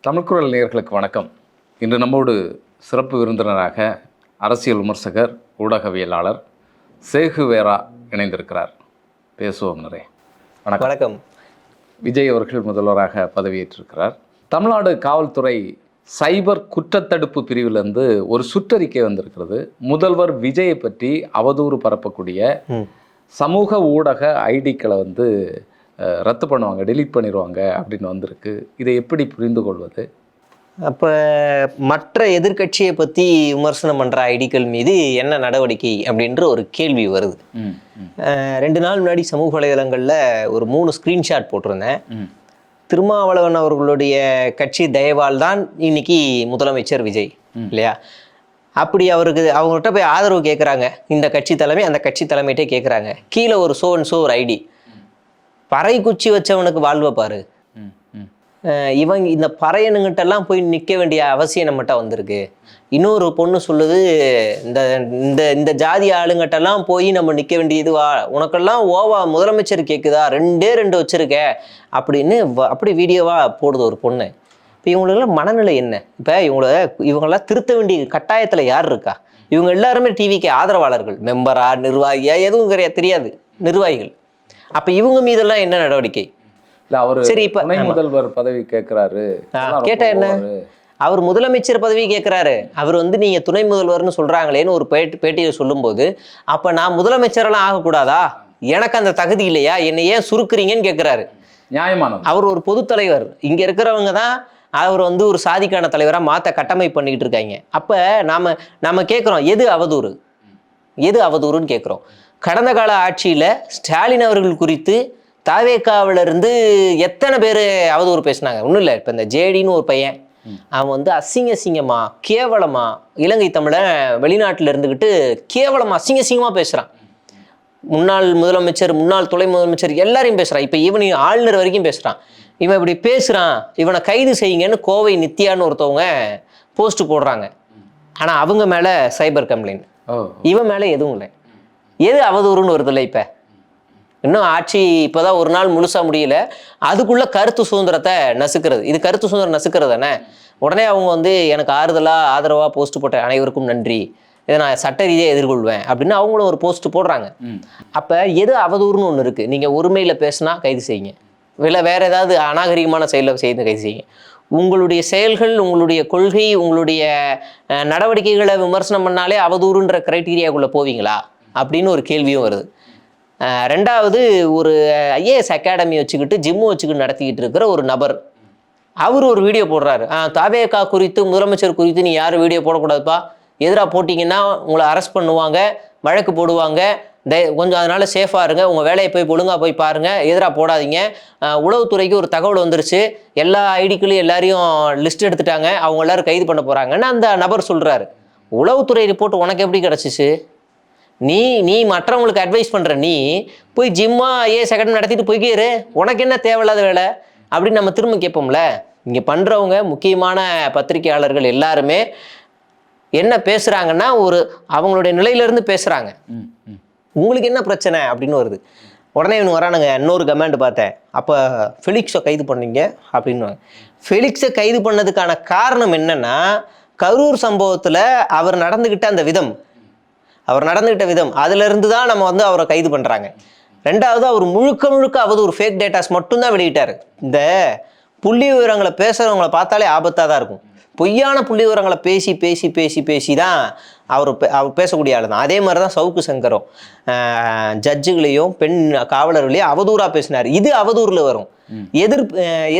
தமிழ்குரல் நேயர்களுக்கு வணக்கம். இன்று நம்மோடு சிறப்பு விருந்தினராக அரசியல் விமர்சகர், ஊடகவியலாளர் சேகுவேரா இணைந்திருக்கிறார். பேசுவோம் நிறைய. வணக்கம். வணக்கம். விஜய் அவர்கள் முதல்வராக பதவியேற்றிருக்கிறார். தமிழ்நாடு காவல்துறை சைபர் குற்றத்தடுப்பு பிரிவிலிருந்து ஒரு சுற்றறிக்கை வந்திருக்கிறது. முதல்வர் விஜயை பற்றி அவதூறு பரப்பக்கூடிய சமூக ஊடக ஐடிக்களை ரத்து பண்ணுவாங்க, டெலீட் பண்ணிடுவாங்க அப்படின்னு வந்திருக்கு. இதை எப்படி புரிந்து கொள்வது? அப்போ மற்ற எதிர்கட்சியை பற்றி விமர்சனம் பண்ணுற ஐடிக்கள் மீது என்ன நடவடிக்கை அப்படின்ற ஒரு கேள்வி வருது. 2 நாள் முன்னாடி சமூக வலைதளங்களில் ஒரு 3 ஸ்க்ரீன்ஷாட் போட்டிருந்தேன். திருமாவளவன் அவர்களுடைய கட்சி தயவால் தான் இன்னைக்கு முதலமைச்சர் விஜய் இல்லையா? அப்படி அவங்ககிட்ட போய் ஆதரவு கேட்குறாங்க இந்த கட்சி தலைமை, அந்த கட்சி தலைமையிட்டே கேட்குறாங்க. கீழே ஒரு ஒரு ஐடி, பறை குச்சி வச்சவனுக்கு வாழ்வை பாரு. இவங்க இந்த பறையனுங்கிட்டெல்லாம் போய் நிற்க வேண்டிய அவசியம் நம்மகிட்ட வந்திருக்கு. இன்னொரு பொண்ணு சொல்லுது, இந்த இந்த இந்த ஜாதி ஆளுங்கிட்டெல்லாம் போய் நம்ம நிற்க வேண்டியதுவா, உனக்கெல்லாம் ஓவா முதலமைச்சர் கேட்குதா, 2 வச்சிருக்க அப்படின்னு அப்படி வீடியோவாக போடுது ஒரு பொண்ணு. இப்போ இவங்களுக்கெல்லாம் மனநிலை என்ன? இப்போ இவங்களாம் திருத்த வேண்டிய கட்டாயத்தில் யார் இருக்கா? இவங்க எல்லாருமே டிவிக்கு ஆதரவாளர்கள், மெம்பரா, நிர்வாகியா, எதுவும் தெரியாது, நிர்வாகிகள். அப்போ இவங்க மீதெல்லாம் என்ன நடவடிக்கை? சரி, இப்போ முதல்வர் பதவி கேட்குறாரு, கேட்டா என்ன? அவர் முதலமைச்சர் பதவி கேட்குறாரு. அவர் நீங்க துணை முதல்வர்னு சொல்றாங்களேன்னு ஒரு பேட்டியை சொல்லும்போது, அப்ப நான் முதலமைச்சரெல்லாம் ஆகக்கூடாதா? எனக்கு அந்த தகுதி இல்லையா? என்னை ஏன் சுருக்குறீங்கன்னு கேட்குறாரு. நியாயமானது. அவர் ஒரு பொது தலைவர். இங்க இருக்கிறவங்க தான் அவர் ஒரு சாதிக்கான தலைவராக மாற்ற கட்டமைப்பு பண்ணிக்கிட்டு இருக்காங்க. அப்போ நாம கேட்குறோம், எது அவதூறு, எது அவதூறுன்னு கேட்குறோம். கடந்த கால ஆட்சியில் ஸ்டாலின் அவர்கள் குறித்து தாவேக்காவிலிருந்து எத்தனை பேர் அவதூறு பேசினாங்க? ஒன்றும் இல்லை, இப்போ இந்த ஜேடின்னு ஒரு பையன், அவன் அசிங்கமா கேவலமா இலங்கை தமிழை வெளிநாட்டில் இருந்துக்கிட்டு கேவலமா அசிங்கமாக பேசுகிறான். முன்னாள் முதலமைச்சர், முன்னாள் துணை முதலமைச்சர் எல்லாரையும் பேசுகிறான். இப்போ இவன் ஆளுநர் வரைக்கும் பேசுகிறான். இவன் இப்படி பேசுகிறான், இவனை கைது செய்யுங்கன்னு கோவை நித்யான்னு ஒருத்தவங்க போஸ்ட் போடுறாங்க. ஆனால் அவங்க மேலே சைபர் கம்ப்ளைண்ட், இவன் மேலே எதுவும் இல்லை. எது அவதூறுன்னு வருதில்லை? இப்போ இன்னும் ஆட்சி இப்போதான் ஒரு நாள் முழுசாக முடியல, அதுக்குள்ளே கருத்து சுதந்திரத்தை நசுக்கிறது. இது கருத்து சுதந்திரம் நசுக்கிறது தானே. உடனே அவங்க எனக்கு ஆதரவாக போஸ்ட் போட்ட அனைவருக்கும் நன்றி, இதை நான் சட்ட ரீதியாக எதிர்கொள்வேன் அப்படின்னு அவங்களும் ஒரு போஸ்ட் போடுறாங்க. அப்போ எது அவதூறுன்னு ஒன்று இருக்குது. நீங்கள் ஒருமையில் பேசுனா கைது செய்யுங்க, இல்லை வேறு ஏதாவது அநாகரிகமான செயலை செய்து கைது செய்யுங்க. உங்களுடைய செயல்கள், உங்களுடைய கொள்கை, உங்களுடைய நடவடிக்கைகளை விமர்சனம் பண்ணாலே அவதூறுன்ற கிரைட்டீரியாக்குள்ளே போவீங்களா அப்படின்னு ஒரு கேள்வியும் வருது. 2வது, ஒரு ஐஏஎஸ் அகாடமி வச்சுக்கிட்டு ஜிம்மு வச்சுக்கிட்டு நடத்திக்கிட்டு இருக்கிற ஒரு நபர், அவர் ஒரு வீடியோ போடுறாரு. தாவேகா குறித்து, முதலமைச்சர் குறித்து நீ யாரும் வீடியோ போடக்கூடாதுப்பா, எதிராக போட்டிங்கன்னா உங்களை அரெஸ்ட் பண்ணுவாங்க, வழக்கு போடுவாங்க, கொஞ்சம் அதனால சேஃபாக இருங்க, உங்கள் வேலையை போய் ஒழுங்காக போய் பாருங்கள், எதிராக போடாதீங்க. உளவுத்துறைக்கு ஒரு தகவல் வந்துருச்சு, எல்லா ஐடிக்களையும் எல்லாரையும் லிஸ்ட் எடுத்துட்டாங்க, அவங்க எல்லாரும் கைது பண்ண போகிறாங்கன்னு அந்த நபர் சொல்கிறாரு. உளவுத்துறை ரிப்போர்ட் உனக்கு எப்படி கிடச்சிச்சு? நீ மற்றவங்களுக்கு அட்வைஸ் பண்ணுற, நீ போய் ஜிம்மா ஐஏஎஸ் அகாடமி நடத்திட்டு போய்க்கிரு, உனக்கு என்ன தேவையில்லாத வேலை அப்படின்னு நம்ம திரும்ப கேட்போம்ல. இங்கே பண்ணுறவங்க முக்கியமான பத்திரிகையாளர்கள் எல்லாருமே என்ன பேசுகிறாங்கன்னா, அவங்களுடைய நிலையிலேருந்து பேசுகிறாங்க. உங்களுக்கு என்ன பிரச்சனை அப்படின்னு வருது. உடனே இவனு வரானுங்க, இன்னொரு கமெண்ட் பார்த்தேன், அப்போ ஃபெலிக்ஸை கைது பண்ணீங்க அப்படின்னு. ஃபெலிக்ஸை கைது பண்ணதுக்கான காரணம் என்னன்னா, கரூர் சம்பவத்தில் அவர் நடந்துக்கிட்ட விதம், அதுலேருந்து தான் நம்ம அவரை கைது பண்ணுறாங்க. 2வது, அவர் முழுக்க அவதூறு ஃபேக் டேட்டாஸ் மட்டும்தான் வெளியிட்டார். இந்த புள்ளி விவரங்களை பேசுகிறவங்களை பார்த்தாலே ஆபத்தாக தான் இருக்கும். பொய்யான புள்ளி விவரங்களை பேசி தான் அவர் பேசக்கூடிய ஆள் தான். அதே மாதிரி தான் சவுக்கு சங்கரும் ஜட்ஜுகளையும் பெண் காவலர்களையும் அவதூறாக பேசினார். இது அவதூறில் வரும்.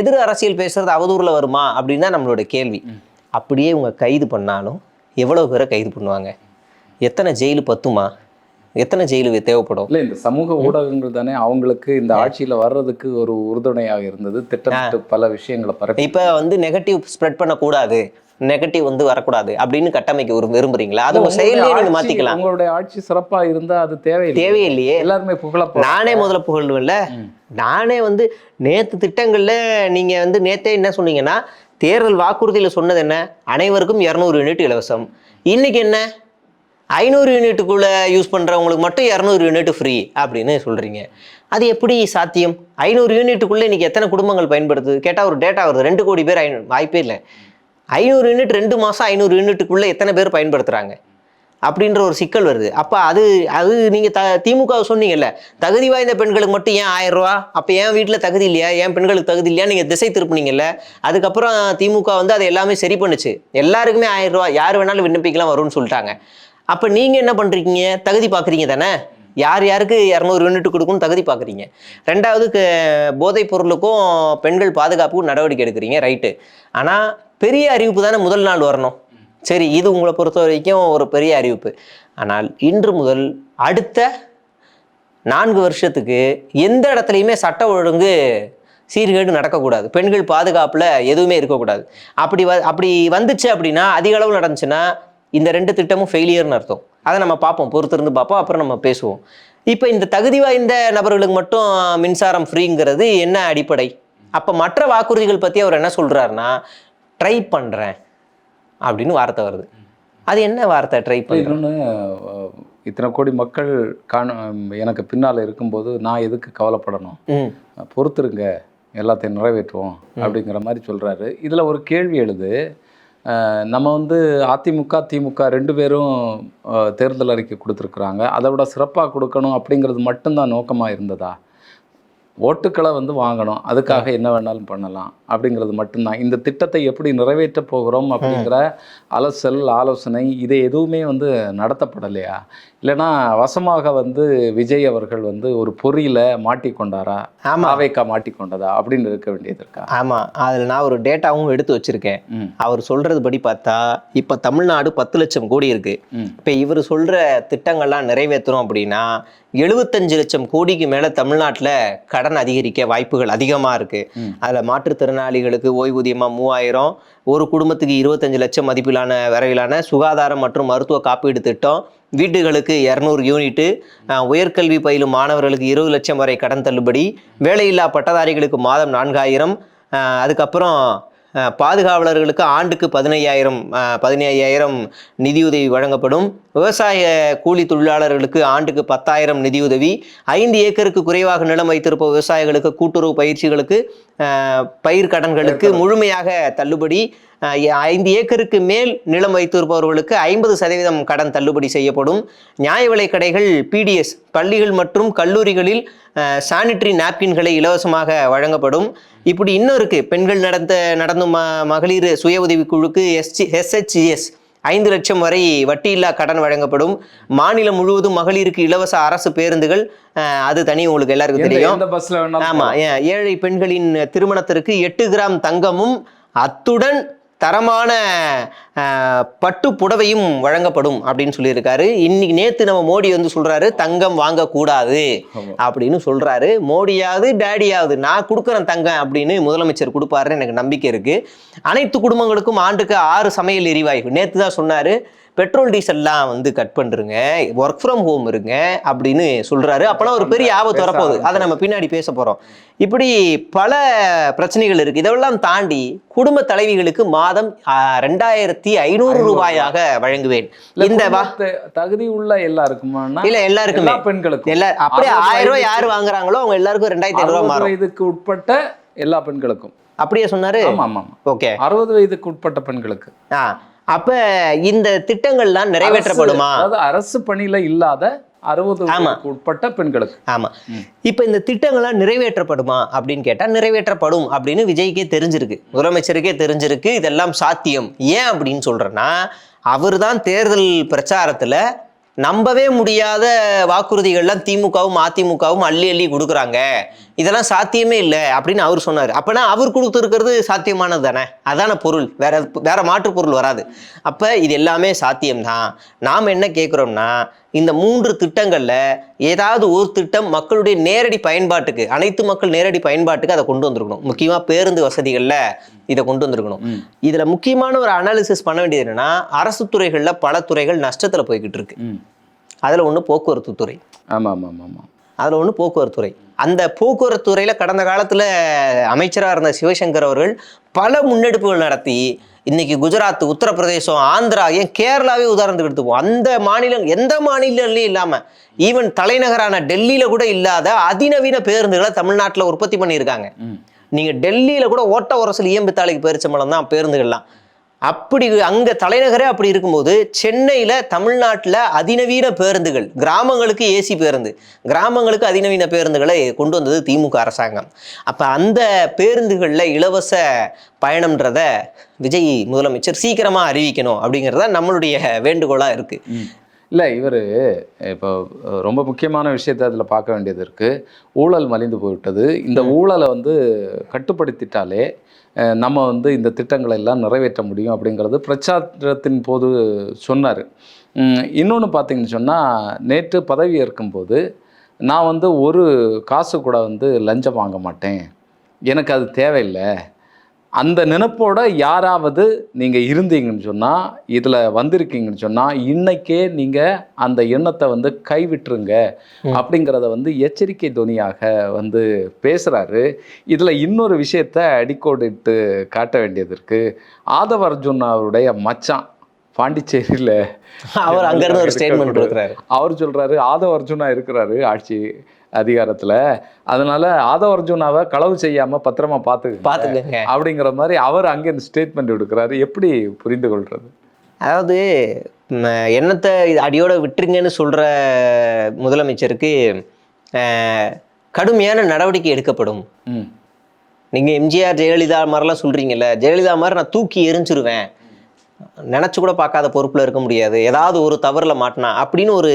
எதிர் அரசியல் பேசுறது அவதூறில் வருமா அப்படின்னு தான் நம்மளோட கேள்வி. அப்படியே இவங்க கைது பண்ணாலும் எவ்வளோ பேரை கைது பண்ணுவாங்க? எத்தனை ஜெயிலு பத்துமா? எத்தனை ஜெயிலு தேவைப்படும்? இல்லை, இந்த சமூக ஊடகங்கள் தானே அவங்களுக்கு இந்த ஆட்சியில் வர்றதுக்கு ஒரு உறுதுணையாக இருந்தது. திட்டமிட்டு பல விஷயங்களை பரப்பி இப்போ நெகட்டிவ் ஸ்ப்ரெட் பண்ணக்கூடாது, நெகட்டிவ் வரக்கூடாது அப்படின்னு கட்டமைக்க விரும்புறீங்களா? அது உங்க செயலையே நீங்க மாத்திக்கலாம். உங்களுடைய ஆட்சி சிறப்பா இருந்தா அது தேவையில்லையே. எல்லாருமே நானே முதல்ல புகழ்வேன்ல. நானே நேத்து திட்டங்கள்ல நீங்க நேத்தே என்ன சொன்னீங்கன்னா, தேர்தல் வாக்குறுதியில சொன்னது என்ன? அனைவருக்கும் 200 யூனிட் இலவசம். இன்னைக்கு என்ன? 500 யூனிட்டுக்குள்ள யூஸ் பண்றவங்களுக்கு மட்டும் 200 யூனிட் ஃப்ரீ அப்படின்னு சொல்றீங்க. அது எப்படி சாத்தியம்? 500 யூனிட்டுக்குள்ள இன்னைக்கு எத்தனை குடும்பங்கள் பயன்படுத்துது கேட்டா ஒரு டேட்டா வருது. 2 கோடி பேர் வாய்ப்பே இல்லை. 500 யூனிட் 2 மாசம் 500 யூனிட்டுக்குள்ள எத்தனை பேர் பயன்படுத்துறாங்க அப்படின்ற ஒரு சிக்கல் வருது. அப்ப அது அது நீங்க திமுக சொன்னீங்கல்ல, தகுதி வாய்ந்த பெண்களுக்கு மட்டும் ஏன் 1000 ரூபா, அப்ப ஏன் வீட்டுல தகுதி இல்லையா, ஏன் பெண்களுக்கு தகுதி இல்லையா நீங்க திசை திருப்பினீங்கல்ல. அதுக்கப்புறம் திமுக வந்து அதை எல்லாமே சரி பண்ணுச்சு. எல்லாருக்குமே 1000 ரூபா, யார் வேணாலும் விண்ணப்பிக்கலாம் வரும்னு சொல்லிட்டாங்க. அப்ப நீங்க என்ன பண்றீங்க? தகுதி பாக்குறீங்க தானே, யார் யாருக்கு 200 யூனிட் கொடுக்கும்னு தகுதி பார்க்குறீங்க. ரெண்டாவது போதைப் பொருளுக்கும் பெண்கள் பாதுகாப்புக்கும் நடவடிக்கை எடுக்கிறீங்க, ரைட்டு. ஆனால் பெரிய அறிவிப்பு தானே முதல் நாள் வரணும். சரி, இது உங்களை பொறுத்த வரைக்கும் ஒரு பெரிய அறிவிப்பு. ஆனால் இன்று முதல் அடுத்த 4 வருஷத்துக்கு எந்த இடத்துலையுமே சட்ட ஒழுங்கு சீர்கேடு நடக்கக்கூடாது, பெண்கள் பாதுகாப்பில் எதுவுமே இருக்கக்கூடாது. அப்படி வந்துச்சு அப்படின்னா, அதிக அளவு நடந்துச்சுன்னா இந்த 2 திட்டமும் ஃபெயிலியர்னு அர்த்தம். அதை நம்ம பார்ப்போம், பொறுத்திருந்து பார்ப்போம், அப்புறம் நம்ம பேசுவோம். இப்போ இந்த தகுதி வாய்ந்த நபர்களுக்கு மட்டும் மின்சாரம் ஃப்ரீங்கிறது என்ன அடிப்படை? அப்போ மற்ற வாக்குறுதிகள் பற்றி அவர் என்ன சொல்கிறாருன்னா, ட்ரை பண்ணுறேன் அப்படின்னு வார்த்தை வருது. அது என்ன வார்த்தை ட்ரை பண்ணுறேன்னு? இத்தனை கோடி மக்கள் எனக்கு பின்னால் இருக்கும்போது நான் எதுக்கு கவலைப்படணும், பொறுத்துருங்க எல்லாத்தையும் நிறைவேற்றுவோம் அப்படிங்கிற மாதிரி சொல்கிறாரு. இதில் ஒரு கேள்வி எழுது. நம்ம வந்து அதிமுக திமுக 2 பேரும் தேர்தல் அறிக்கை கொடுத்துருக்குறாங்க. அதை விட சிறப்பாக கொடுக்கணும் அப்படிங்கிறது மட்டும்தான் நோக்கமாக இருந்ததா? ஓட்டுக்களை வந்து வாங்கணும், அதுக்காக என்ன வேணாலும் பண்ணலாம் அப்படிங்கிறது மட்டும்தான். இந்த திட்டத்தை எப்படி நிறைவேற்ற போகிறோம் அப்படிங்கிற அலசல் ஆலோசனை இதை எதுவுமே வந்து நடத்தப்படலையா? இல்லைனா வசமாக வந்து விஜய் அவர்கள் வந்து ஒரு பொறியில் மாட்டிக்கொண்டாரா, அவைக்கா மாட்டிக்கொண்டதா அப்படின்னு இருக்க வேண்டியது இருக்கா? ஆமாம், அதில் நான் ஒரு டேட்டாவும் எடுத்து வச்சுருக்கேன். அவர் சொல்கிறது படி பார்த்தா இப்போ தமிழ்நாடு 10 லட்சம் கோடி இருக்குது. இப்போ இவர் சொல்கிற திட்டங்கள்லாம் நிறைவேற்றணும் அப்படின்னா 75 லட்சம் கோடிக்கு மேலே தமிழ்நாட்டில் கடன் அதிகரிக்க வாய்ப்புகள் அதிகமாக இருக்குது. அதில் மாற்றுத்திறனாளிகளுக்கு ஓய்வூதியமாக 3000, ஒரு குடும்பத்துக்கு 25 லட்சம் மதிப்பிலான வரையிலான சுகாதாரம் மற்றும் மருத்துவ காப்பீடு திட்டம், வீட்டுகளுக்கு 200 யூனிட்டு, உயர்கல்வி பயிலும் மாணவர்களுக்கு 20 லட்சம் வரை கடன் தள்ளுபடி, வேலையில்லா பட்டதாரிகளுக்கு மாதம் 4000, அதுக்கப்புறம் பாதுகாவலர்களுக்கு ஆண்டுக்கு 15,000 நிதியுதவி வழங்கப்படும், விவசாய கூலி தொழிலாளர்களுக்கு ஆண்டுக்கு 10,000 நிதியுதவி, 5 ஏக்கருக்கு குறைவாக நிலம் வைத்திருப்ப விவசாயிகளுக்கு கூட்டுறவு பயிற்சிகளுக்கு பயிர் கடன்களுக்கு முழுமையாக தள்ளுபடி, 5 ஏக்கருக்கு மேல் நிலம் வைத்திருப்பவர்களுக்கு 50% கடன் தள்ளுபடி செய்யப்படும், நியாய விலைக் கடைகள் பிடிஎஸ் பள்ளிகள் மற்றும் கல்லூரிகளில் சானிட்டரி நாப்கின்களை இலவசமாக வழங்கப்படும். இப்படி இன்னும் இருக்குது. பெண்கள் நடந்தும் மகளிர் சுய உதவி குழுக்கு SHGS 5 லட்சம் வரை வட்டியில்லா கடன் வழங்கப்படும். மாநிலம் முழுவதும் மகளிருக்கு இலவச அரசு பேருந்துகள், அது தனி, உங்களுக்கு எல்லாருக்கும் தெரியும். ஆமாம், ஏழை பெண்களின் திருமணத்திற்கு 8 கிராம் தங்கமும் அத்துடன் தரமான பட்டு புடவையும் வழங்கப்படும் அப்படின்னு சொல்லியிருக்காரு. இன்னைக்கு நேற்று நம்ம மோடி வந்து சொல்றாரு தங்கம் வாங்கக்கூடாது அப்படின்னு சொல்றாரு. மோடியாவது டேடியாவது நான் கொடுக்குறேன் தங்கம் அப்படின்னு முதலமைச்சர் கொடுப்பாருன்னு எனக்கு நம்பிக்கை இருக்கு. அனைத்து குடும்பங்களுக்கும் ஆண்டுக்கு 6 சமையல் எரிவாயு, நேற்று தான் சொன்னாரு. பெட்ரோல் டீசல்லாம் வந்து கட் பண்ணுறங்க, ஒர்க் ஃப்ரம் ஹோம் இருங்க அப்படின்னு சொல்றாரு. அப்போலாம் ஒரு பெரிய ஆபத்து வரப்போகுது, அதை நம்ம பின்னாடி பேச போகிறோம். இப்படி பல பிரச்சனைகள் இருக்குது. இதெல்லாம் தாண்டி குடும்ப தலைவிகளுக்கு மாதம் 2500 ரூபாயாக வழங்குவேன். இந்த தகுதி உள்ள எல்லாருக்குமா? இல்ல, எல்லாருக்குமே, பெண்களுக்கு அப்படியே 1000 ரூபாய் யார் வாங்குறாங்களோ அவங்க எல்லாருக்கும் 2500 ரூபாய் மாறும். வயதுக்கு உட்பட்ட எல்லா பெண்களுக்கும் அப்படியே சொன்னாரு. ஓகே, 60 வயதுக்கு உட்பட்ட பெண்களுக்கு. அப்ப இந்த திட்டங்கள்லாம் நிறைவேற்றப்படுமா? அதாவது அரசு பணியில இல்லாத 60 உட்பட்ட பெண்களுக்கு. ஆமா, இப்ப இந்த திட்டங்கள்லாம் நிறைவேற்றப்படுமா அப்படின்னு கேட்டா நிறைவேற்றப்படும் அப்படின்னு விஜய்க்கே தெரிஞ்சிருக்கு, முதலமைச்சருக்கே தெரிஞ்சிருக்கு. இதெல்லாம் சாத்தியம். ஏன் அப்படின்னு சொல்றேன்னா, அவர் தான் தேர்தல் பிரச்சாரத்துல நம்பவே முடியாத வாக்குறுதிகள்லாம் திமுகவும் அதிமுகவும் அள்ளி அள்ளி கொடுக்குறாங்க, இதெல்லாம் சாத்தியமே இல்லை அப்படின்னு அவர் சொன்னார். அப்போனா அவர் கொடுத்துருக்கிறது சாத்தியமானது தானே, அதான பொருள், வேற மாற்று பொருள் வராது. அப்போ இது எல்லாமே சாத்தியம்தான். நாம் என்ன கேட்குறோம்னா, இந்த 3 திட்டங்களில் ஏதாவது ஒரு திட்டம் மக்களுடைய நேரடி பயன்பாட்டுக்கு, அனைத்து மக்கள் நேரடி பயன்பாட்டுக்கு அதை கொண்டு வந்திருக்கணும். முக்கியமாக பேருந்து வசதிகளில் இதை கொண்டு வந்திருக்கணும். இதில் முக்கியமான ஒரு அனாலிசிஸ் பண்ண வேண்டியது என்னன்னா, அரசு துறைகளில் பல துறைகள் நஷ்டத்தில் போய்கிட்டு இருக்கு. அதில் ஒன்று போக்குவரத்து துறை. அதில் ஒன்று போக்குவரத்து துறை. அந்த போக்குவரத்து துறையில் கடந்த காலத்தில் அமைச்சராக இருந்த சிவசங்கர் அவர்கள் பல முன்னெடுப்புகள் நடத்தி இன்னைக்கு குஜராத், உத்தரப்பிரதேசம், ஆந்திரா, ஏன் கேரளாவே உதாரணத்துக்கு எடுத்துப்போம். அந்த மாநிலம் எந்த மாநிலங்களையும் இல்லாமல் ஈவன் தலைநகரான டெல்லியில் கூட இல்லாத அதிநவீன பேருந்துகளை தமிழ்நாட்டில் உற்பத்தி பண்ணியிருக்காங்க. நீங்கள் டெல்லியில் கூட ஓட்ட உரசல் இயம்பித்தாளைக்கு பேரிச்சம்பழம் தான் பேருந்துகள்லாம். அப்படி அங்கே தலைநகரே அப்படி இருக்கும்போது சென்னையில் தமிழ்நாட்டில் அதிநவீன பேருந்துகள், கிராமங்களுக்கு ஏசி பேருந்து, கிராமங்களுக்கு அதிநவீன பேருந்துகளை கொண்டு வந்தது திமுக அரசாங்கம். அப்போ அந்த பேருந்துகளில் இலவச பயணம்ன்றத விஜய் முதலமைச்சர் சீக்கிரமாக அறிவிக்கணும் அப்படிங்கிறத நம்மளுடைய வேண்டுகோளாக இருக்குது. இல்லை, இவர் இப்போ ரொம்ப முக்கியமான விஷயத்தை அதில் பார்க்க வேண்டியது இருக்குது. ஊழல் மலிந்து போய்விட்டது. இந்த ஊழலை கட்டுப்படுத்திட்டாலே நம்ம இந்த திட்டங்களை எல்லாம் நிறைவேற்ற முடியும் அப்படிங்கிறது பிரச்சாரத்தின் போது சொன்னார். இன்னொன்று பார்த்தீங்கன்னு சொன்னால், நேற்று பதவி ஏற்கும்போது நான் ஒரு காசு கூட லஞ்சம் வாங்க மாட்டேன், எனக்கு அது தேவையில்லை, அந்த நினைப்போட யாராவது நீங்கள் இருந்தீங்கன்னு சொன்னால், இதில் வந்திருக்கீங்கன்னு சொன்னால், இன்னைக்கே நீங்கள் அந்த எண்ணத்தை கைவிட்டுருங்க அப்படிங்கிறத எச்சரிக்கை துணியாக பேசுகிறாரு. இதில் இன்னொரு விஷயத்தை அடிக்கோடிட்டு காட்ட வேண்டியது இருக்குது. ஆதவ அர்ஜுன் அவருடைய மச்சான் பாண்டிச்சேரியில் அவர் அங்கேருந்து ஒரு ஸ்டேட்மெண்ட் கொடுக்குறாரு. அவர் சொல்கிறாரு ஆதவ அர்ஜுனா இருக்கிறாரு ஆட்சி அதிகாரத்தில், அதனால ஆதவ அர்ஜுனாவை களவு செய்யாமல் பத்திரமா பார்த்துக்கங்க அப்படிங்கிற மாதிரி அவர் அங்கே ஸ்டேட்மெண்ட் எடுக்கிறாரு. எப்படி புரிந்து கொள்வது? அதாவது எண்ணத்தை அடியோட விட்டுருங்கன்னு சொல்கிற முதலமைச்சருக்கு கடுமையான நடவடிக்கை எடுக்கப்படும். நீங்கள் எம்ஜிஆர் ஜெயலலிதா மாதிரிலாம் சொல்கிறீங்கல்ல, ஜெயலலிதா மாதிரி நான் தூக்கி எரிஞ்சிருவேன், நினச்சி கூட பார்க்காத பொறுப்பில் இருக்க முடியாது, ஏதாவது ஒரு தவறில் மாட்டினா அப்படின்னு ஒரு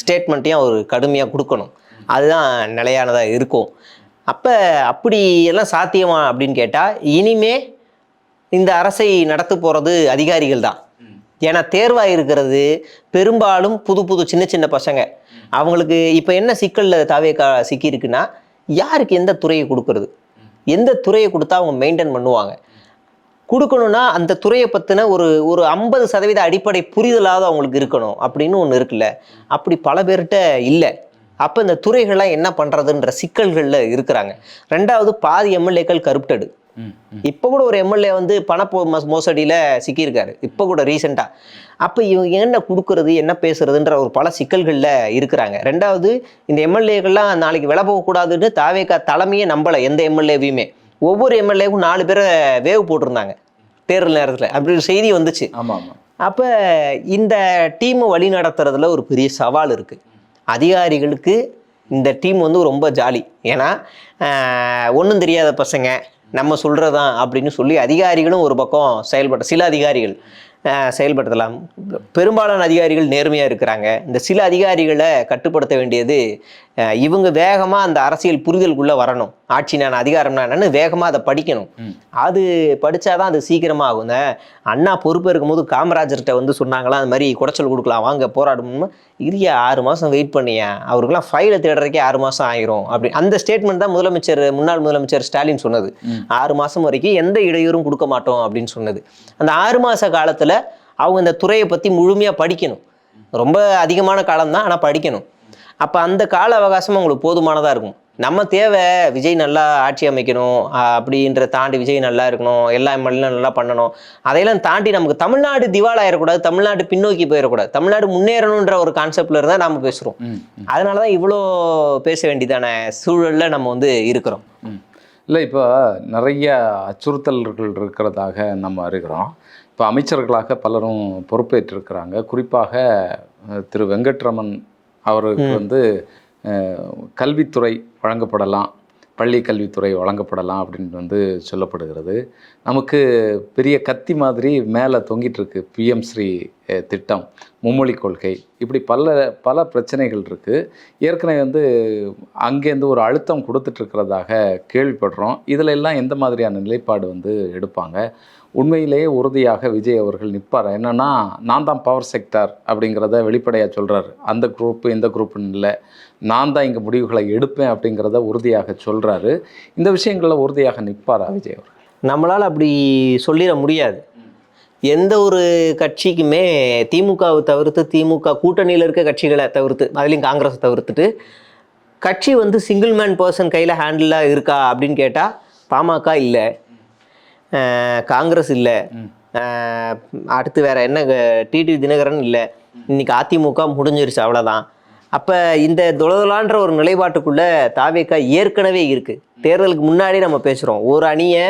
ஸ்டேட்மெண்ட்டையும் அவர் கடுமையாக கொடுக்கணும். அதுதான் நிலையானதாக இருக்கும். அப்போ அப்படி எல்லாம் சாத்தியமா அப்படின்னு கேட்டால், இனிமே இந்த அரசை நடத்த போகிறது அதிகாரிகள் தான். ஏன்னா தேர்வாக இருக்கிறது பெரும்பாலும் புது புது சின்ன சின்ன பசங்க. அவங்களுக்கு இப்போ என்ன சிக்கலில் தாவேக்கா சிக்கியிருக்குன்னா, யாருக்கு எந்த துறையை கொடுக்கறது, எந்த துறையை கொடுத்தா அவங்க மெயின்டைன் பண்ணுவாங்க, கொடுக்கணும்னா அந்த துறையை பற்றின ஒரு 50% அடிப்படை புரிதலாவது அவங்களுக்கு இருக்கணும் அப்படின்னு ஒன்று இருக்குல்ல. அப்படி பல பேர்கிட்ட இல்லை. அப்போ இந்த துறைகள்லாம் என்ன பண்ணுறதுன்ற சிக்கல்களில் இருக்கிறாங்க. ரெண்டாவது, பாதி எம்எல்ஏக்கள் கருப்டடு. இப்போ கூட ஒரு எம்எல்ஏ பண மோசடியில் சிக்கியிருக்காரு, இப்போ கூட ரீசெண்டாக. அப்போ இவங்க என்ன கொடுக்கறது, என்ன பேசுறதுன்ற ஒரு பல சிக்கல்களில் இருக்கிறாங்க. ரெண்டாவது, இந்த எம்எல்ஏக்கள்லாம் நாளைக்கு விலை போகக்கூடாதுன்னு தாவேக்கா தலைமையே நம்பலை எந்த எம்எல்ஏவையுமே. ஒவ்வொரு எம்எல்ஏவுக்கும் 4 பேரை வேவு போட்டிருந்தாங்க தேர்தல் நேரத்தில், அப்படி ஒரு செய்தி வந்துச்சு. அப்போ இந்த டீமை வழி நடத்துறதுல ஒரு பெரிய சவால் இருக்குது. அதிகாரிகளுக்கு இந்த டீம் ரொம்ப ஜாலி. ஏன்னா ஒன்றும் தெரியாத பசங்க, நம்ம சொல்கிறதான் அப்படின்னு சொல்லி அதிகாரிகளும் ஒரு பக்கம் சில அதிகாரிகள் செயல்படுத்தலாம். பெரும்பாலான அதிகாரிகள் நேர்மையாக இருக்கிறாங்க. இந்த சில அதிகாரிகளை கட்டுப்படுத்த வேண்டியது இவங்க வேகமாக அந்த அரசியல் புரிதலுக்குள்ளே வரணும். ஆட்சி நான் அதிகாரம்னா என்னன்னு வேகமாக அதை படிக்கணும். அது படித்தாதான் அது சீக்கிரமாக ஆகும். இந்த அண்ணா பொறுப்பு இருக்கும்போது காமராஜர்கிட்ட சொன்னாங்களாம், அது மாதிரி குடைச்சல் கொடுக்கலாம் வாங்க போராடணும்னு. இரியா 6 மாதம் வெயிட் பண்ணியா, அவருக்குலாம் ஃபைலை தேடுறதுக்கே 6 மாதம் ஆயிரும் அப்படி. அந்த ஸ்டேட்மெண்ட் தான் முன்னாள் முதலமைச்சர் ஸ்டாலின் சொன்னது. 6 மாதம் வரைக்கும் எந்த இடையூறும் கொடுக்க மாட்டோம் அப்படின்னு சொன்னது. அந்த 6 மாத காலத்தில் அவங்க இந்த துறையை பற்றி முழுமையாக படிக்கணும். ரொம்ப அதிகமான காலம்தான், ஆனால் படிக்கணும். அப்போ அந்த கால அவகாசம் அவங்களுக்கு போதுமானதாக இருக்கும். நம்ம தேவை விஜய் நல்லா ஆட்சி அமைக்கணும் அப்படின்ற தாண்டி விஜய் நல்லா இருக்கணும், எல்லா எம்எல்ஏலும் நல்லா பண்ணணும். அதையெல்லாம் தாண்டி நமக்கு தமிழ்நாடு திவாலாயிடக்கூடாது, தமிழ்நாடு பின்னோக்கி போயிடக்கூடாது, தமிழ்நாடு முன்னேறணுன்ற ஒரு கான்செப்ட்ல இருந்தால் நாம் பேசுகிறோம். அதனால தான் இவ்வளோ பேச வேண்டியதான சூழலில் நம்ம இருக்கிறோம். இல்லை, இப்போ நிறைய அச்சுறுத்தல்கள் இருக்கிறதாக நம்ம அறிகிறோம். இப்போ அமைச்சர்களாக பலரும் பொறுப்பேற்றிருக்கிறாங்க. குறிப்பாக திரு வெங்கட்ரமன் அவருக்கு கல்வித்துறை வழங்கப்படலாம், பள்ளி கல்வித்துறை வழங்கப்படலாம் அப்படின்னு சொல்லப்படுகிறது. நமக்கு பெரிய கத்தி மாதிரி மேலே தொங்கிட்டு இருக்கு PM ஸ்ரீ திட்டம், மும்மொழி கொள்கை, இப்படி பல பிரச்சனைகள் இருக்குது. ஏற்கனவே அங்கேருந்து ஒரு அழுத்தம் கொடுத்துட்ருக்கிறதாக கேள்விப்படுறோம். இதில் எல்லாம் எந்த மாதிரியான நிலைப்பாடு எடுப்பாங்க? உண்மையிலேயே உறுதியாக விஜய் அவர்கள் நிற்பார்? என்னென்னா, நான் தான் பவர் செக்டார் அப்படிங்கிறத வெளிப்படையாக சொல்கிறார். அந்த குரூப்பு இந்த குரூப்புன்னு இல்லை, நான் தான் இங்கே முடிவுகளை எடுப்பேன் அப்படிங்கிறத உறுதியாக சொல்கிறாரு. இந்த விஷயங்களில் உறுதியாக நிற்பாரா விஜய் அவர்கள்? நம்மளால் அப்படி சொல்லிட முடியாது. எந்த ஒரு கட்சிக்குமே திமுகவை தவிர்த்து, திமுக கூட்டணியில் இருக்க கட்சிகளை தவிர்த்து, அதுலேயும் காங்கிரஸை தவிர்த்துட்டு கட்சி சிங்கிள் மேன் பர்சன் கையில் ஹேண்டிலாக இருக்கா அப்படின்னு கேட்டால் பாமக இல்லை, காங்கிரஸ் இல்லை, அடுத்து வேற என்ன, டிடிவி தினகரன் இல்லை, இன்னைக்கு அதிமுக முடிஞ்சிருச்சு, அவ்வளோதான். அப்போ இந்த தொலைதொலான்ற ஒரு நிலைப்பாட்டுக்குள்ள தாவேகா ஏற்கனவே இருக்குது. தேர்தலுக்கு முன்னாடி நம்ம பேசுகிறோம், ஒரு அணியை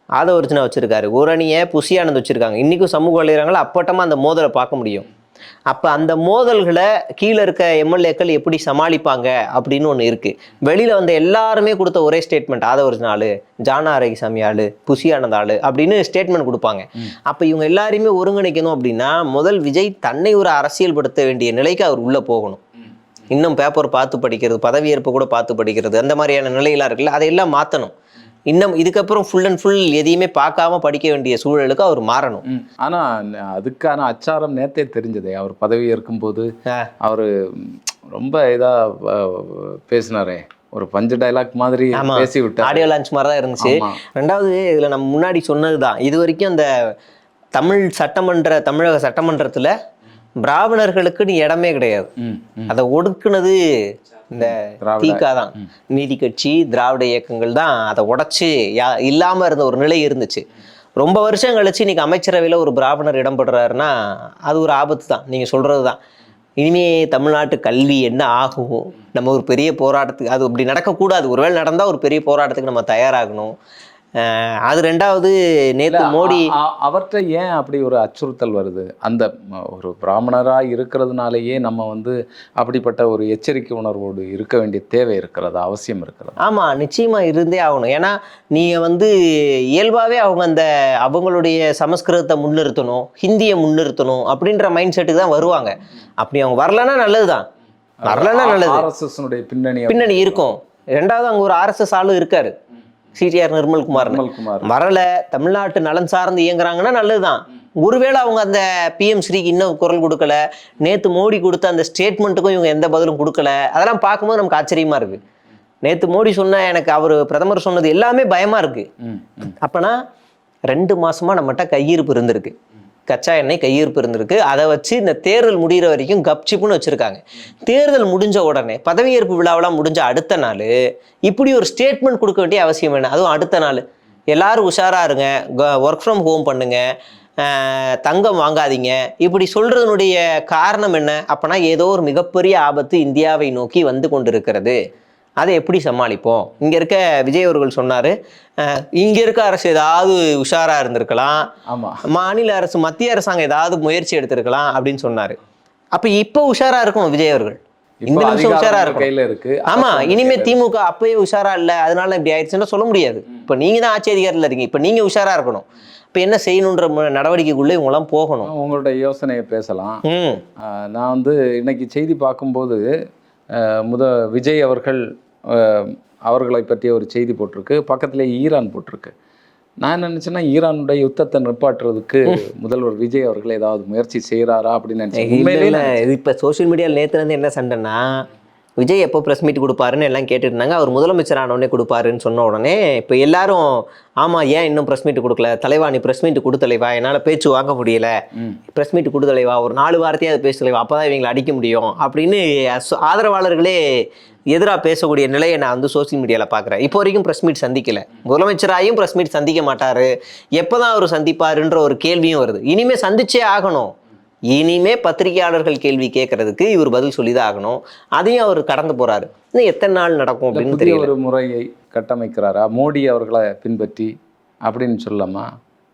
ஆதவர்ஜுனா வச்சுருக்காரு, ஒரு அணியை புசி ஆனந்த் வச்சுருக்காங்க. இன்றைக்கும் சமூக வலைதளங்கள் அப்பட்டமாக அந்த மோதலை பார்க்க முடியும். அப்போ அந்த மோதல்களை கீழே இருக்க எம்எல்ஏக்கள் எப்படி சமாளிப்பாங்க அப்படின்னு ஒன்று இருக்குது. வெளியில் வந்த எல்லாருமே கொடுத்த ஒரே ஸ்டேட்மெண்ட் ஆதவர்ஜுனா ஆளு, ஜானா ஆரோக்கியசாமி ஆளு, புசி ஆனந்த் ஆளு அப்படின்னு ஸ்டேட்மெண்ட் கொடுப்பாங்க. அப்போ இவங்க எல்லாரையுமே ஒருங்கிணைக்கணும் அப்படின்னா முதல் விஜய் தன்னை ஒரு அரசியல்படுத்த வேண்டிய நிலைக்கு அவர் உள்ளே போகணும். இன்னும் பேப்பர் பார்த்து படிக்கிறது, பதவியேற்பு கூட பார்த்து படிக்கிறது, அந்த மாதிரியான நிலையெல்லாம் இருக்குல்ல, அதையெல்லாம் மாற்றணும். இன்னும் இதுக்கப்புறம் ஃபுல் அண்ட் ஃபுல் எதையுமே பார்க்காம படிக்க வேண்டிய சூழலுக்கு அவர் மாறணும். ஆனா அதுக்கான அச்சாரம் நேத்தே தெரிஞ்சதே. அவர் பதவி ஏற்கும்போது அவரு ரொம்ப இதா பேசினாரே, ஒரு பஞ்சு டைலாக் மாதிரி பேசி விட்டார். ஆடியோ லான்ச் மாதிரி தான் இருந்துச்சு. ரெண்டாவது இதுல நம்ம முன்னாடி சொன்னதுதான், இது வரைக்கும் அந்த தமிழக சட்டமன்றத்துல பிராமணர்களுக்குன்னு இடமே கிடையாது. அதை ஒடுக்குனது இந்த திக தான், நீதி கட்சி, திராவிட இயக்கங்கள் தான் அதை உடைச்சு இல்லாம இருந்த ஒரு நிலை இருந்துச்சு. ரொம்ப வருஷம் கழிச்சு இன்னைக்கு அமைச்சரவையில் ஒரு பிராமணர் இடம்பெறாருன்னா அது ஒரு ஆபத்து தான். நீங்க சொல்றது தான். இனிமே தமிழ்நாட்டு கல்வி என்ன ஆகும், நம்ம ஒரு பெரிய போராட்டத்துக்கு, அது அப்படி நடக்கக்கூடாது. ஒருவேளை நடந்தால் ஒரு பெரிய போராட்டத்துக்கு நம்ம தயாராகணும். அது ரெண்டாவது, நேற்று மோடி அவர்கிட்ட ஏன் அப்படி ஒரு அச்சுறுத்தல் வருது? அந்த ஒரு பிராமணராக இருக்கிறதுனாலேயே நம்ம அப்படிப்பட்ட ஒரு எச்சரிக்கை உணர்வோடு இருக்க வேண்டிய தேவை இருக்கிறது, அவசியம் இருக்கிறது. ஆமாம், நிச்சயமாக இருந்தே ஆகணும். ஏன்னா நீங்கள் இயல்பாகவே அவங்க அவங்களுடைய சமஸ்கிருதத்தை முன்னிறுத்தணும், ஹிந்தியை முன்னிறுத்தணும் அப்படின்ற மைண்ட் செட்டுக்கு தான் வருவாங்க. அப்படி அவங்க வரலன்னா நல்லது தான், வரலன்னா நல்லது. ஆர்எஸ்எஸ்னுடைய பின்னணி இருக்கும். ரெண்டாவது அங்கே ஒரு ஆர்எஸ்எஸ் ஆளும் இருக்காரு, சிடிஆர் நிர்மல்குமார். வரல, தமிழ்நாட்டு நலன் சார்ந்து இயங்குறாங்கன்னா நல்லதுதான். ஒருவேளை அவங்க அந்த பிஎம் ஸ்ரீக்கு இன்னும் குரல் கொடுக்கல, நேற்று மோடி கொடுத்த அந்த ஸ்டேட்மெண்ட்டுக்கும் இவங்க எந்த பதிலும் கொடுக்கல, அதெல்லாம் பார்க்கும்போது நமக்கு ஆச்சரியமா இருக்கு. நேற்று மோடி சொன்ன, எனக்கு அவர் பிரதமர் சொன்னது எல்லாமே பயமா இருக்கு. அப்பனா 2 மாசமா நம்மகிட்ட கையிருப்பு இருந்திருக்கு, கச்சா எண்ணெய் கையிருப்பு இருந்திருக்கு. அதை வச்சு இந்த தேர்தல் முடிகிற வரைக்கும் கப்சிப்புன்னு வச்சுருக்காங்க. தேர்தல் முடிஞ்ச உடனே, பதவியேற்பு விழாவெல்லாம் முடிஞ்ச அடுத்த நாள் இப்படி ஒரு ஸ்டேட்மெண்ட் கொடுக்க வேண்டிய அவசியம் என்ன? அதுவும் அடுத்த நாள் எல்லாரும் உஷாராக இருங்க, ஒர்க் ஃப்ரம் ஹோம் பண்ணுங்க, தங்கம் வாங்காதீங்க, இப்படி சொல்கிறதுனுடைய காரணம் என்ன? அப்போனா ஏதோ ஒரு மிகப்பெரிய ஆபத்து இந்தியாவை நோக்கி வந்து கொண்டிருக்கிறது. அதை எப்படி சமாளிப்போம்? இங்கே இருக்க விஜய் அவர்கள் சொன்னார், இங்கே இருக்க அரசு ஏதாவது உஷாராக இருந்திருக்கலாம், மாநில அரசு, மத்திய அரசாங்கம் ஏதாவது முயற்சி எடுத்திருக்கலாம் அப்படின்னு சொன்னார். அப்போ இப்போ உஷாராக இருக்கணும் விஜய் அவர்கள், இந்த நிமிஷம் உஷாராக இருக்கும். ஆமாம், இனிமேல் திமுக அப்பயே உஷாரா இல்லை அதனால இப்படி ஆயிடுச்சுன்னா சொல்ல முடியாது. இப்போ நீங்கள் தான் ஆட்சி அதிகாரத்தில் இருக்கீங்க, இப்போ நீங்கள் உஷாராக இருக்கணும். இப்போ என்ன செய்யணுன்ற நடவடிக்கைக்குள்ளே இவங்களாம் போகணும். உங்களோட யோசனையை பேசலாம். நான் இன்னைக்கு செய்தி பார்க்கும்போது விஜய் அவர்களை பற்றிய ஒரு செய்தி போட்டிருக்கு, பக்கத்திலே ஈரான் போட்டிருக்கு. நான் நினைச்சேன்னா ஈரானுடைய யுத்தத்தை நிப்பாட்டுறதுக்கு முதல்வர் விஜய் அவர்கள் ஏதாவது முயற்சி செய்கிறாரா அப்படின்னு நினைச்சேன். இப்போ சோசியல் மீடியாவில் நேற்றுலேருந்து என்ன சண்டைன்னா, விஜய் எப்போ ப்ரெஸ் மீட் கொடுப்பாருன்னு எல்லாம் கேட்டுட்டு இருந்தாங்க. அவர் முதலமைச்சர் ஆனோடனே கொடுப்பாருன்னு சொன்ன உடனே இப்போ எல்லாரும், ஆமாம் ஏன் இன்னும் ப்ரெஸ் மீட் கொடுக்கல தலைவா, நீ ப்ரெஸ் மீட் கொடுத்தலைவா, என்னால் பேச்சு வாங்க முடியல, ப்ரெஸ் மீட் கொடுத்தலைவா, ஒரு 4 வார்த்தையாக அதை பேசலைவா, அப்போ தான் இவங்களை அடிக்க முடியும் அப்படின்னு ஆதரவாளர்களே எதிராக பேசக்கூடிய நிலையை நான் சோசியல் மீடியாவில் பார்க்குறேன். இப்போ வரைக்கும் ப்ரெஸ் மீட் சந்திக்கலை, முதலமைச்சராயும் ப்ரெஸ் மீட் சந்திக்க மாட்டார், எப்போ தான் அவர் சந்திப்பாருன்ற ஒரு கேள்வியும் வருது. இனிமேல் சந்திச்சே ஆகணும். இனிமே பத்திரிகையாளர்கள் கேள்வி கேட்கறதுக்கு இவர் பதில் சொல்லிதான் ஆகணும். அதையும் அவர் கடந்து போறாரு. இன்னும் எத்தனை நாள் நடக்கும் அப்படின்னு தெரியல. ஒரு முறையை கட்டமைக்கிறாரா மோடி அவர்களை பின்பற்றி அப்படின்னு சொல்லலாமா?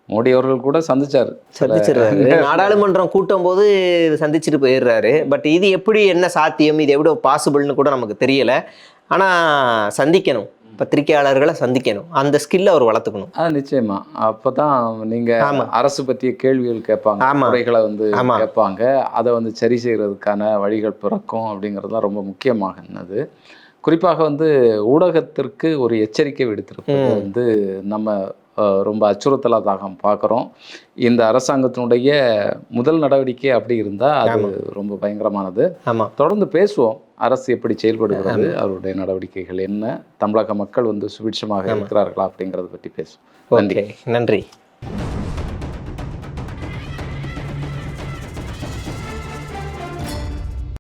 மோடி அவர்கள் கூட சந்திச்சிருக்காரு, நாடாளுமன்றம் கூட்டும் போது சந்திச்சுட்டு போயிடுறாரு. பட் இது எப்படி, என்ன சாத்தியம், இது எப்படி பாசிபிள்னு கூட நமக்கு தெரியல. ஆனா சந்திக்கணும், பத்திரிகையாளர்களை சந்திக்கணும், அந்த ஸ்கில்லை அவர் வளர்த்துக்கணும். நிச்சயமா. அப்பதான் நீங்க அரசு பற்றிய கேள்விகள் கேட்பாங்க, முறைகளை கேட்பாங்க, அதை சரி செய்யறதுக்கான வழிகள் பிறக்கும் அப்படிங்கிறது தான் ரொம்ப முக்கியமானது. குறிப்பாக ஊடகத்திற்கு ஒரு எச்சரிக்கை விடுத்திருப்பது நம்ம ரொம்ப அச்சுறுத்தலாக பார்க்குறோம். இந்த அரசாங்கத்தினுடைய முதல் நடவடிக்கை அப்படி இருந்தால் அது ரொம்ப பயங்கரமானது. தொடர்ந்து பேசுவோம், அரசு எப்படி செயல்படுகிறது, அவருடைய நடவடிக்கைகள் என்ன, தமிழக மக்கள் சுபிட்சமாக இருக்கிறார்களா அப்படிங்கிறத பற்றி பேசுவோம். நன்றி.